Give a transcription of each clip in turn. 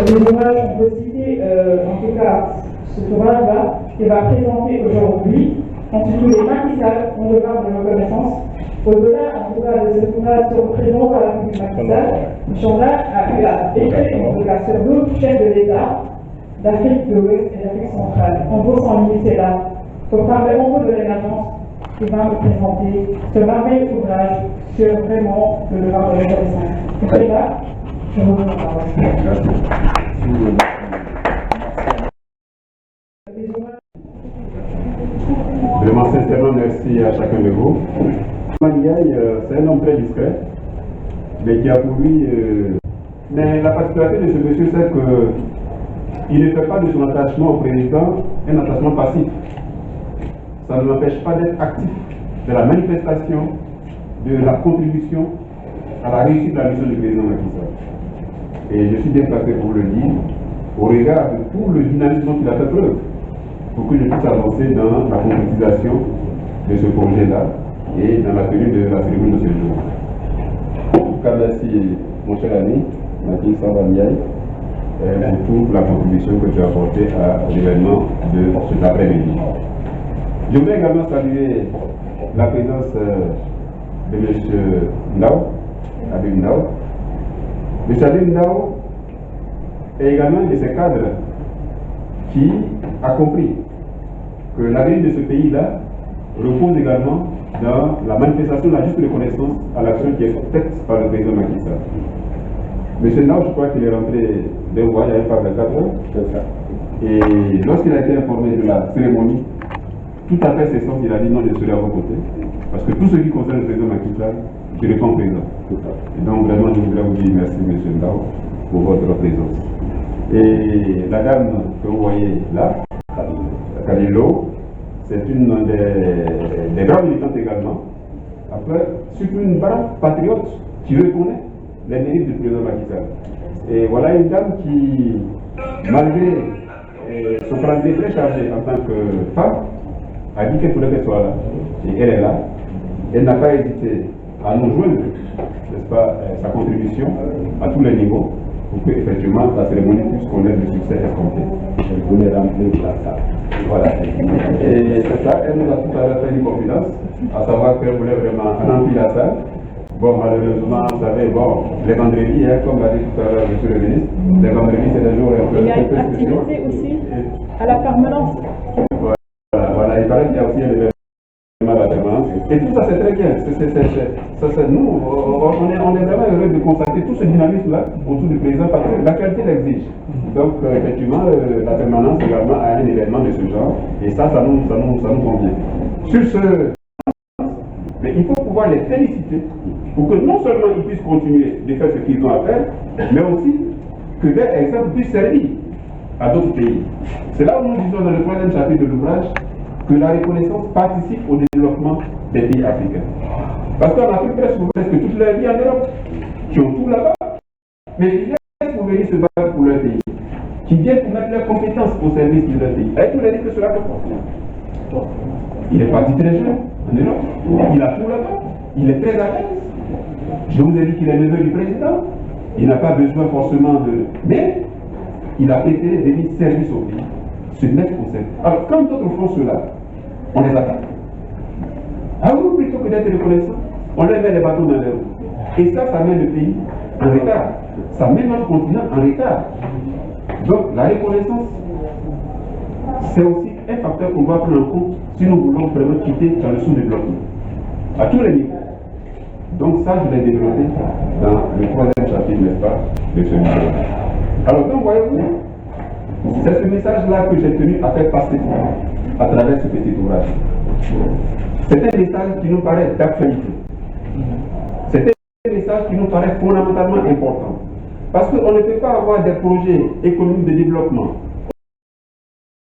Les ouvrages, on peut citer, en tout cas, cet ouvrage-là, qui va présenter aujourd'hui, constitue les maquissages, on devra de reconnaissance. Au-delà, en tout cas, de ce ouvrage se représente à la public maquissage, Michonda a écrit, en tout cas, sur d'autres chaînes de l'État, d'Afrique de l'Ouest et d'Afrique centrale. On veut s'en limiter là. Pour parler au niveau de l'émergence, qui va me présenter ce merveilleux ouvrage sur vraiment le devoir de reconnaissance. Et là, je vous donne la parole. Vraiment sincèrement merci à chacun de vous. Maniaï, c'est un homme très discret, mais qui a pour lui. Mais la particularité de ce monsieur, c'est qu'il ne fait pas de son attachement au président un attachement passif. Ça ne l'empêche pas d'être actif de la manifestation, de la contribution à la réussite de la mission du président Macky Sall. Et je suis bien placé pour le dire, au regard de tout le dynamisme qu'il a fait preuve, pour que je puisse avancer dans la concrétisation de ce projet-là et dans la tenue de la cérémonie de ce jour. En tout cas, merci mon cher ami, Macky Sall Ndiaye, pour toute la contribution que tu as apportée à l'événement de cet après-midi. Je voudrais également saluer la présence de M. Ndao, Habib Ndao. M. Habib Ndao est également un de ces cadres qui a compris que l'avenir de ce pays-là repose également dans la manifestation de la juste reconnaissance à l'action qui est faite par le président Macky Sall. M. Ndao, je crois qu'il est rentré d'un voyage, il y a pas 24 heures. Et lorsqu'il a été informé de la cérémonie, tout à fait cessant, il a dit non, je serai à vos côtés. Parce que tout ce qui concerne le président Macky Sall, je réponds présent. Et donc vraiment, je voudrais vous dire merci, M. Ndao, pour votre présence. Et la dame que vous voyez là, Kalilo, c'est une des braves militantes également. Après, surtout une brave patriote qui reconnaît les mérites du président Macky Sall. Et voilà une dame qui, malgré son calendrier très chargé en tant que femme, a dit qu'il faudrait qu'elle soit là. Et elle est là. Elle n'a pas hésité à nous joindre, n'est-ce pas, sa contribution à tous les niveaux pour que, effectivement, la cérémonie puisse connaître le succès escompté. Elle voulait remplir la salle. Voilà. Et c'est ça, elle nous a tout à l'heure fait une confidence, à savoir qu'elle voulait vraiment remplir la salle. Bon, malheureusement, vous savez, bon, les vendredis, comme l'a dit tout à l'heure M. le ministre, les vendredis, c'est des jours un peu spéciaux. Il y a une activité aussi à la permanence. Voilà, il paraît qu'il y a aussi un événement à la permanence. Et tout ça, c'est très bien. Nous, on est vraiment heureux de constater tout ce dynamisme-là autour du président parce que l'actualité l'exige. Donc, effectivement, la permanence également a un événement de ce genre. Et ça nous convient. Sur ce, mais il faut pouvoir les féliciter pour que non seulement ils puissent continuer de faire ce qu'ils ont à faire, mais aussi que leur exemple puisse servir à d'autres pays. C'est là où nous disons dans le troisième chapitre de l'ouvrage que la reconnaissance participe au développement des pays africains. Parce qu'en Afrique, presque toute leur vie en Europe, qui ont tout là-bas, mais ils viennent pour venir se battre pour leur pays, qui viennent pour mettre leurs compétences au service de leur pays. Et tous les dit que cela peut pas. Il est parti très jeune en Europe, il a tout là-bas, il est très à l'aise. Je vous ai dit qu'il est neveu du président, il n'a pas besoin forcément de... Mais il a préféré venir service au pays, se mettre au service. Alors quand d'autres font cela, on les attaque. Ah oui, plutôt que d'être reconnaissant, on leur met les bâtons dans les roues. Et ça met le pays en retard. Ça met notre continent en retard. Donc la reconnaissance, c'est aussi un facteur qu'on doit prendre en compte si nous voulons vraiment quitter dans le sous-développement. À tous les niveaux. Donc ça, je l'ai développé dans le troisième chapitre, n'est-ce pas, de ce livre. Alors donc, voyez-vous, c'est ce message-là que j'ai tenu à faire passer à travers ce petit ouvrage. C'est un message qui nous paraît d'actualité. C'est un message qui nous paraît fondamentalement important. Parce qu'on ne peut pas avoir des projets économiques de développement.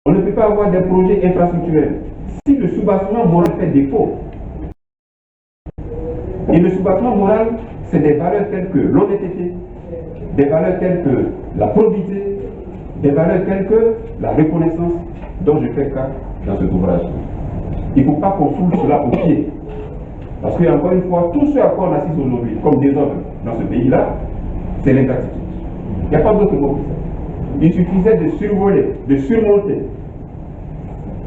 On ne peut pas avoir des projets infrastructurels si le soubassement moral fait défaut. Et le soubassement moral, c'est des valeurs telles que l'honnêteté, des valeurs telles que la probité, des valeurs telles que la reconnaissance dont je fais cas dans cet ouvrage. Il ne faut pas qu'on foule cela au pied. Parce qu'encore une fois, tout ce à quoi on assiste aujourd'hui, comme désordre dans ce pays-là, c'est l'ingratitude. Il n'y a pas d'autre mot que ça. il suffisait de survoler, de surmonter,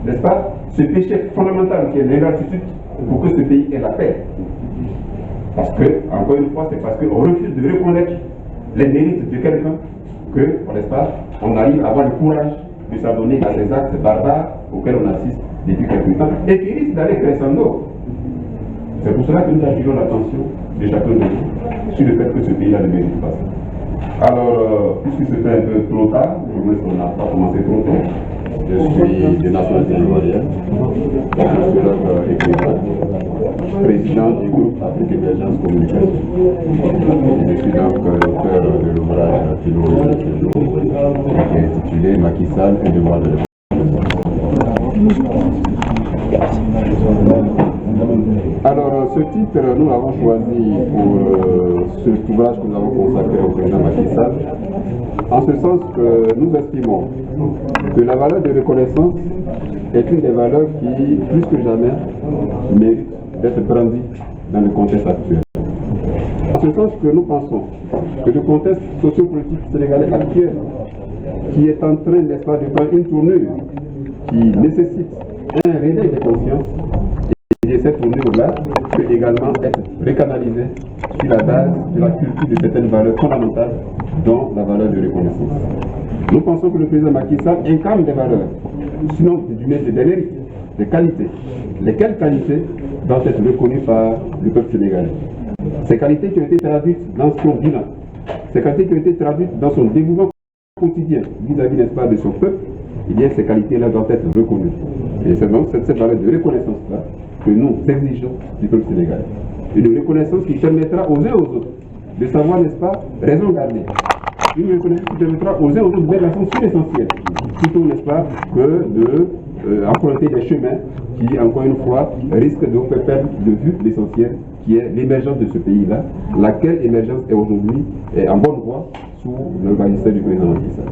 n'est-ce pas, ce péché fondamental qui est l'ingratitude pour que ce pays ait la paix. Parce que, encore une fois, c'est parce qu'on refuse de reconnaître les mérites de quelqu'un que, n'est-ce pas, on arrive à avoir le courage de s'adonner à ces actes barbares auxquels on assiste depuis quelque temps et qui risquent d'aller crescendo. C'est pour cela que nous attirons l'attention de chacun de nous sur le fait que ce pays-là ne mérite pas ça. Alors, puisque c'était un peu trop tard, je pense qu'on n'a pas commencé trop tôt. Je suis de nationalité ivoirienne, je suis notre écrivain, président du groupe Afrique Émergence Communication. Je suis donc l'auteur de l'ouvrage philosophique qui est intitulé Macky Sall, un devoir de Alors, ce titre, nous l'avons choisi pour cet ouvrage que nous avons consacré au président Macky Sall, en ce sens que nous estimons que la valeur de reconnaissance est une des valeurs qui, plus que jamais, mérite d'être brandie dans le contexte actuel. En ce sens que nous pensons que le contexte sociopolitique sénégalais actuel, qui est en train, n'est-ce pas, de prendre une tournure qui nécessite un réveil des consciences, et cette tournure-là peut également être recanalisée sur la base de la culture de certaines valeurs fondamentales, dont la valeur de reconnaissance. Nous pensons que le président Macky Sall incarne des valeurs, sinon des mérites, des qualités. Lesquelles qualités doivent être reconnues par le peuple sénégalais. Ces qualités qui ont été traduites dans son bilan, ces qualités qui ont été traduites dans son dévouement quotidien vis-à-vis, n'est-ce pas, de son peuple, eh bien ces qualités-là doivent être reconnues. Et c'est donc cette valeur de reconnaissance-là que nous exigeons du peuple sénégalais. Une reconnaissance qui permettra aux uns et aux autres de savoir, n'est-ce pas, raison garder. Une reconnaissance qui permettra aux uns et aux autres de mettre l'accent sur l'essentiel, plutôt, n'est-ce pas, que de emprunter des chemins qui, encore une fois, risquent de vous faire perdre de vue l'essentiel, qui est l'émergence de ce pays-là, laquelle émergence est aujourd'hui en bonne voie sous le magistère du président Macky Sall.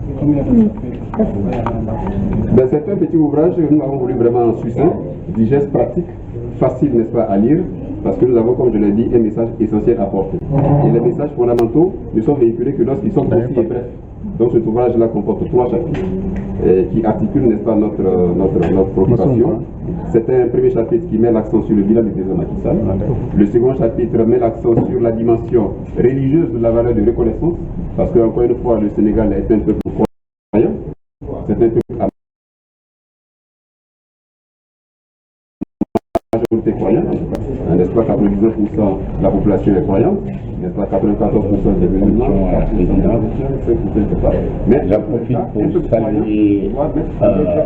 C'est un petit ouvrage que nous avons voulu vraiment succinct, digeste, pratique, facile, n'est-ce pas, à lire, parce que nous avons, comme je l'ai dit, un message essentiel à porter. Et les messages fondamentaux ne sont véhiculés que lorsqu'ils sont concis et brefs. Donc cet ouvrage-là comporte 3 chapitres qui articulent, n'est-ce pas, notre préoccupation. C'est un premier chapitre qui met l'accent sur le bilan du président Macky Sall. Le second chapitre met l'accent sur la dimension religieuse de la valeur de reconnaissance, parce qu'encore une fois, le Sénégal est un peuple croyant. C'est un peuple à majorité croyante, n'est-ce pas, 99% de la population est croyante, n'est-ce pas, 94% des musulmans, 5% mais j'en profite pour saluer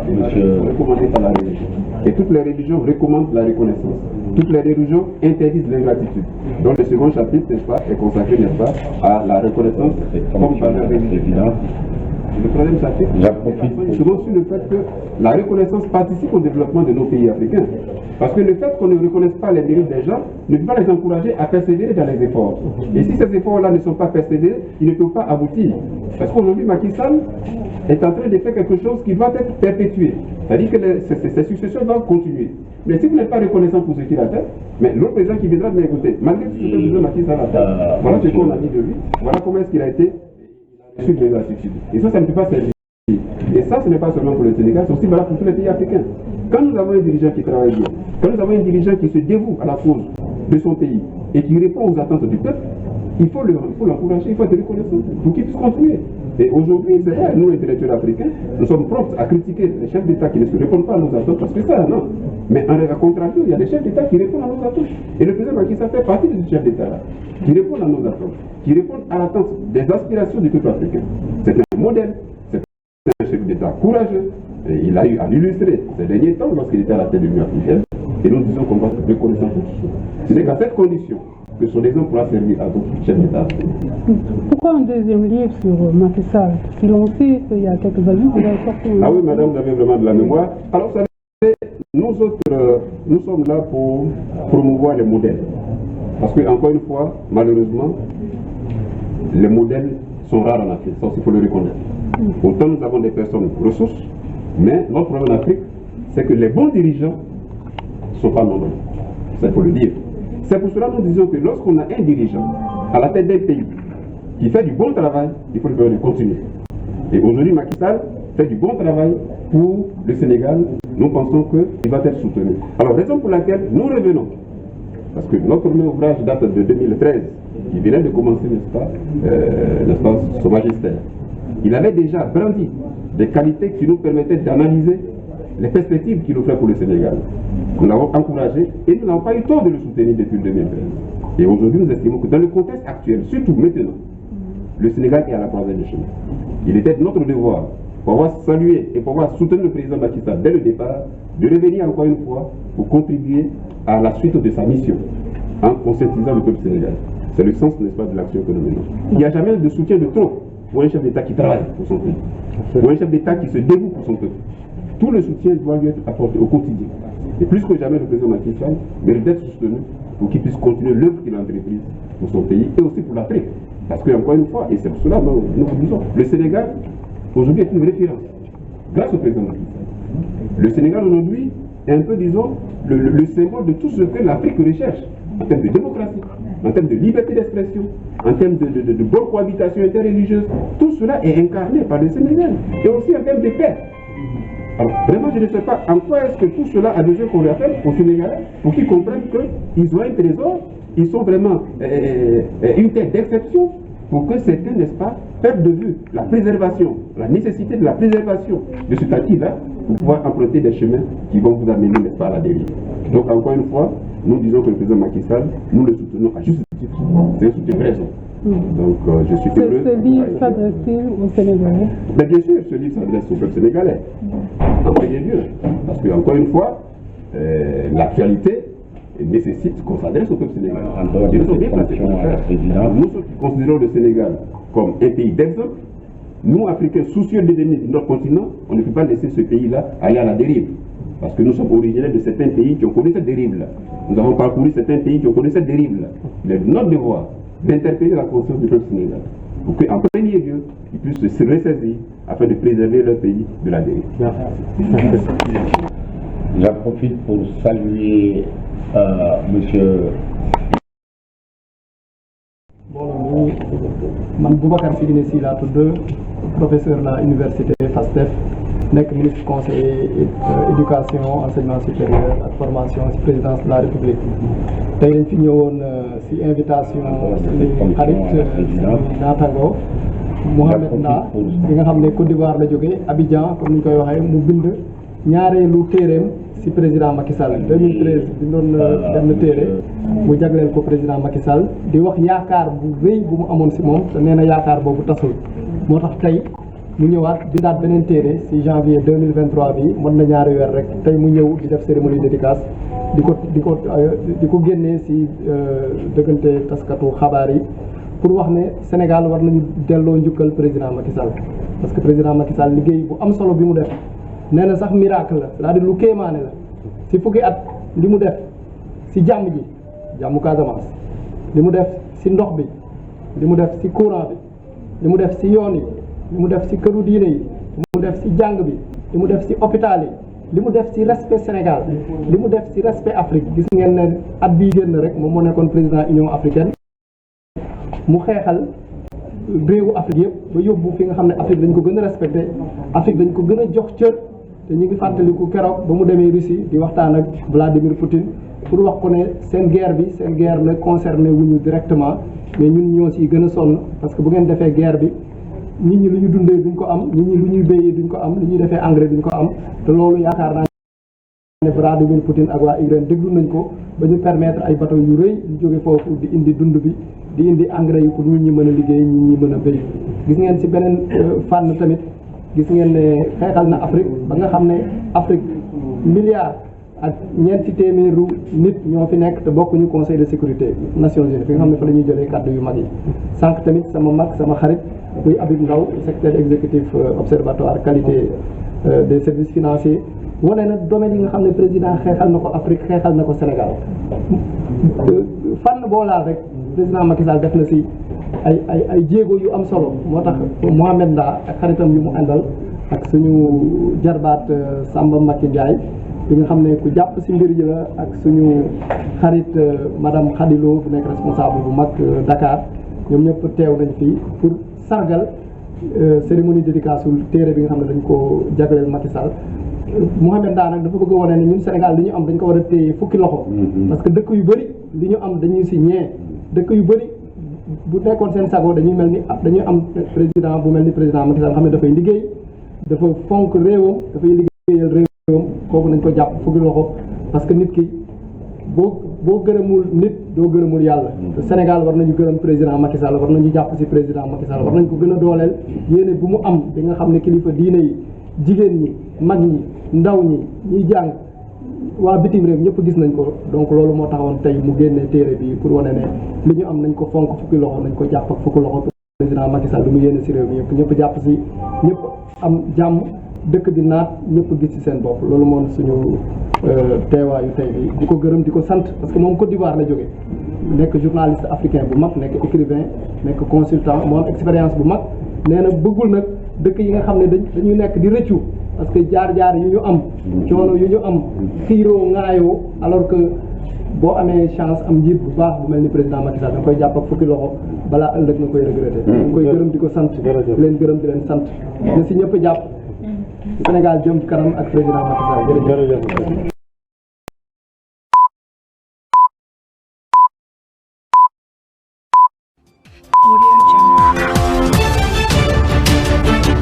monsieur recommandé par la religion. Et toutes les religions recommandent la reconnaissance. Toutes les religions interdisent l'ingratitude. Donc le second chapitre, n'est-ce pas, est consacré, n'est-ce pas, à la reconnaissance comme valeur religieuse. Le troisième chapitre, j'en profite sur le fait que la reconnaissance participe au développement de nos pays africains. Parce que le fait qu'on ne reconnaisse pas les mérites des gens ne peut pas les encourager à persévérer dans les efforts. Et si ces efforts-là ne sont pas persévérés, ils ne peuvent pas aboutir. Parce qu'aujourd'hui, Macky Sall est en train de faire quelque chose qui doit être perpétué. C'est-à-dire que ces successions doivent continuer. Mais si vous n'êtes pas reconnaissant pour ce qu'il a fait, mais l'autre président qui viendra de m'écouter, malgré tout ce que le président Macky Sall a fait, voilà ce qu'on a dit de lui, voilà comment est-ce qu'il a été reçu de l'attitude. Et ça ne peut pas servir. Et ça, ce n'est pas seulement pour le Sénégal, c'est aussi valable pour tous les pays africains. Quand nous avons un dirigeant qui travaille bien, quand nous avons un dirigeant qui se dévoue à la cause de son pays et qui répond aux attentes du peuple, il faut l'encourager, il faut être reconnaissant pour qu'il puisse continuer. Et aujourd'hui, c'est vrai, nous, les intellectuels africains, nous sommes prompts à critiquer les chefs d'État qui ne se répondent pas à nos attentes, parce que ça, non. Mais en contrario, il y a des chefs d'État qui répondent à nos attentes. Et le président Macky Sall fait partie de ces chefs d'État-là, qui répondent à nos attentes, qui répondent à l'attente des aspirations du peuple africain. C'est un modèle, c'est un chef d'État courageux. Et il a eu à l'illustrer ces derniers temps lorsqu'il était à la tête de l'Union africaine. Et nous disons qu'on va être reconnaissant pour tout ça. Ce n'est qu'à cette condition que son exemple pourra servir à d'autres chefs d'État. Pourquoi un deuxième livre sur Macky Sall? Si l'on sait qu'il y a quelques années, il a sorti un... Ah oui, madame, vous avez vraiment de la mémoire. Alors, vous savez, nous autres, nous sommes là pour promouvoir les modèles. Parce que, encore une fois, malheureusement, les modèles sont rares en Afrique. Ça aussi, il faut le reconnaître. Autant nous avons des personnes ressources, mais notre problème en Afrique, c'est que les bons dirigeants ne sont pas nombreux. Ça, il faut le dire. C'est pour cela que nous disons que lorsqu'on a un dirigeant à la tête d'un pays qui fait du bon travail, il faut le continuer. Et aujourd'hui, Macky Sall fait du bon travail pour le Sénégal. Nous pensons qu'il va être soutenu. Alors, raison pour laquelle nous revenons, parce que notre premier ouvrage date de 2013, qui venait de commencer, n'est-ce pas, son magistère. Il avait déjà brandi des qualités qui nous permettaient d'analyser les perspectives qu'il offrait pour le Sénégal. Nous l'avons encouragé et nous n'avons pas eu tort de le soutenir depuis 2013. Et aujourd'hui, nous estimons que dans le contexte actuel, surtout maintenant, le Sénégal est à la croisée des chemins. Il était de notre devoir, pour avoir salué et pour avoir soutenu le président Macky Sall dès le départ, de revenir encore une fois pour contribuer à la suite de sa mission, en conscientisant le peuple sénégalais. C'est le sens, n'est-ce pas, de l'action que nous menons. Il n'y a jamais de soutien de trop pour un chef d'État qui travaille pour son pays, pour un chef d'État qui se dévoue pour son peuple. Tout le soutien doit lui être apporté au quotidien. Et plus que jamais, le président Macky Sall mérite d'être soutenu pour qu'il puisse continuer l'œuvre qu'il a entreprise pour son pays et aussi pour l'Afrique. Parce qu'encore une fois, et c'est pour cela que nous vous disons, le Sénégal aujourd'hui est une référence grâce au président Macky Sall. Le Sénégal aujourd'hui est un peu, disons, le symbole de tout ce que l'Afrique recherche en termes de démocratie, en termes de liberté d'expression, en termes de bonne cohabitation interreligieuse. Tout cela est incarné par le Sénégal et aussi en termes de paix. Alors, vraiment, je ne sais pas en quoi est-ce que tout cela a besoin qu'on rappelle aux Sénégalais pour qu'ils comprennent qu'ils ont un trésor, ils sont vraiment une tête d'exception pour que certains, n'est-ce pas, perdent de vue la préservation, la nécessité de la préservation de ce acquis-là pour pouvoir emprunter des chemins qui vont vous amener, n'est-ce pas, à la dérive. Donc, encore une fois, nous disons que le président Macky Sall, nous le soutenons à juste titre. C'est un soutien raison. Donc, je suis heureux. Ce livre s'adresse-t-il aux Sénégalais? Mais bien sûr, ce livre s'adresse au peuple sénégalais. En premier lieu. Parce que, encore une fois, l'actualité nécessite qu'on s'adresse au peuple sénégalais. Et nous sommes bien placés pour le faire. Nous qui considérons le Sénégal comme un pays d'exemple, nous, Africains, soucieux de l'avenir de notre continent, on ne peut pas laisser ce pays-là aller à la dérive. Parce que nous sommes originaires de certains pays qui ont connu cette dérive-là. Nous avons parcouru certains pays qui ont connu cette dérive-là. Il est de notre devoir d'interpeller la conscience du peuple sénégalais pour qu'en premier lieu, ils puissent se ressaisir afin de préserver leur pays de la dérive. J'en profite pour saluer monsieur. Bon, man Boubacar Sidine Sy laa tudd, professeur à l'université FASTEF, nekk ministre conseiller éducation enseignement supérieur ak formation ci présidence de la République. Tey dañ fi ñëwoon ci invitation suñu xarit suñu naataango Mohamed Nda bi nga xam ne Côte d'Ivoire la jógee Abidjan comme ni ñu koy waxee mu bind ñaareelu téereem ci président Macky Sall 2013 bindoon benn téere mu jagleel ko président Macky Sall di wax yaakaar bu rëy bu mu amoon ci moom te nee na yaakaar boobu tasul moo tax tey mu ñëwaat bindaat beneen téere ci janvier 2023 bi mën na ñaari weer rek tey mu ñëw di def cérémonie dédicace di ko génnee ci dëggante taskatu xabaar yi pour wax ne Sénégal war nañu delloo njukkal président Macky Sall parce que président Macky Sall liggéey bu am solo bi mu def nee na sax miracle la c'est-à-dire lu kéemaane la ci fukki at li mu def ci jàmm ji jàmmu Casamance li mu def ci ndox bi li mu def ci courant bi li mu def ci yoon yi li mu def ci këru diine yi li mu def ci jàng bi li mu def ci hôpital yi li mu def ci respect Sénégal li mu def ci respect Afrique gis ngeen ne at bii génn rek moom moo nekkoon président Union africaine mu xeexal réewu Afrique yëpp ba yóbbu fi nga xam ne Afrique dañ ko gën a respecté Afrique dañ ko gën a jox cër te ñu ngi fàttaliku keroog ba mu demee Russie di waxtaan ak Vladimir Poutine pour wax ko ne seen guerre la concerné wuñu directement mais ñun ñoo ciy gën a sonn parce que bu ngeen defee guerre bi nit ñi lu ñu dundee duñ ko am nit ñi lu ñuy béyee duñ ko am lu ñuy defee engrais duñ ko am te loolu yaakaar naa ne Vladimir Poutine ak waa Ukraine déglu nañ ko ba ñu permettre ay bateau yu rëy yu jóge foofu di indi dund bi di indi engrais yi pour nit ñi mën a liggéey nit ñi mën a béy gis ngeen ci beneen fànn tamit gis ngeen ne xeexal na Afrique ba nga xam ne Afrique milliards ak ñeenti téeméeru nit ñoo fi nekk te bokkuñu conseil de sécurité Nations Unies fi nga xam ne fa la ñuy jëlee kàddu yu mag yi sànq tamit sama mag sama xarit muy Habib Ndaw secrétaire exécutif observatoire qualité des services financiers wane na domaine yi nga xam ne président xeexal na ko Afrique xeexal na ko Sénégal fànn boo laal rek président Macky Sall def na ci ay jéego yu am solo moo tax Mohamed Nda ak xaritam yu mu àndal ak suñu jarbaat Samba Macky Ndiaye bi nga xam ne ku jàpp ci mbir yi la ak suñu xarit madame Khadilo bu nekk responsable bu mag Dakar ñoom ñëpp teew nañ fii pour sargal cérémonie dédicace téere bi nga xam ne dañ ko jagleel Macky Sall Mouhamed Ndaa nag dafa bëgg a wane ne ñun Sénégal li ñu am dañ ko war a téye fukki loxo parce que dëkk yu bëri li ñu am dañuy si ñee dëkk yu bëri bu nekkoon seen sago dañuy mel ni dañuy am président bu mel ni président Macky Sall xam ne dafay liggéey dafa fonk réewam dafay liggéeyal réewam kooku nañ ko jàpp fukki loxo parce que nit ki boo gërëmul nit doo gërëmul yàlla te Sénégal war nañu gërëm président Macky Sall war nañu jàpp si président Macky Sall war nañ ko gën a dooleel yéene bu mu am di nga xam ne kilifa diine yi jigéen ñi mag ñi ndaw ñi ñuy jàng waa bitim réew ñëpp gis nañ ko donc loolu moo taxawoon tey mu génnee téere bi pour wane ne li ñu am nañ ko fonk fukki loxo nañ ko jàpp ak fukki loxo président Macky Sall lu mu yéene si réew mi ñëpp jàpp si ñëpp am jàmm dëkk bi naat ñëpp gis ci seen bopp loolu moom suñu teewaayu tey bi di ko gërëm di ko sant parce que moom Côte d'Ivoire la jógee nekk journaliste africain bu mag nekk écrivain nekk consultant moo am expérience bu mag nee na bëggul nag dëkk yi nga xam ne dañuy nekk di rëccu parce que jaar-jaar yu ñu am coono yu ñu am xiiroo ŋaayoo alors que boo amee chance am njiit bu baax bu mel ni président Macky Sall da nga koy jàpp ak fukki loxo balaa ëllëg nga koy regretté da nga koy gërëm di ko sant di leen gërëm di leen sant na si ñëpp jàpp Sénégal jëm kanam ak président Macky Sall jërëjëf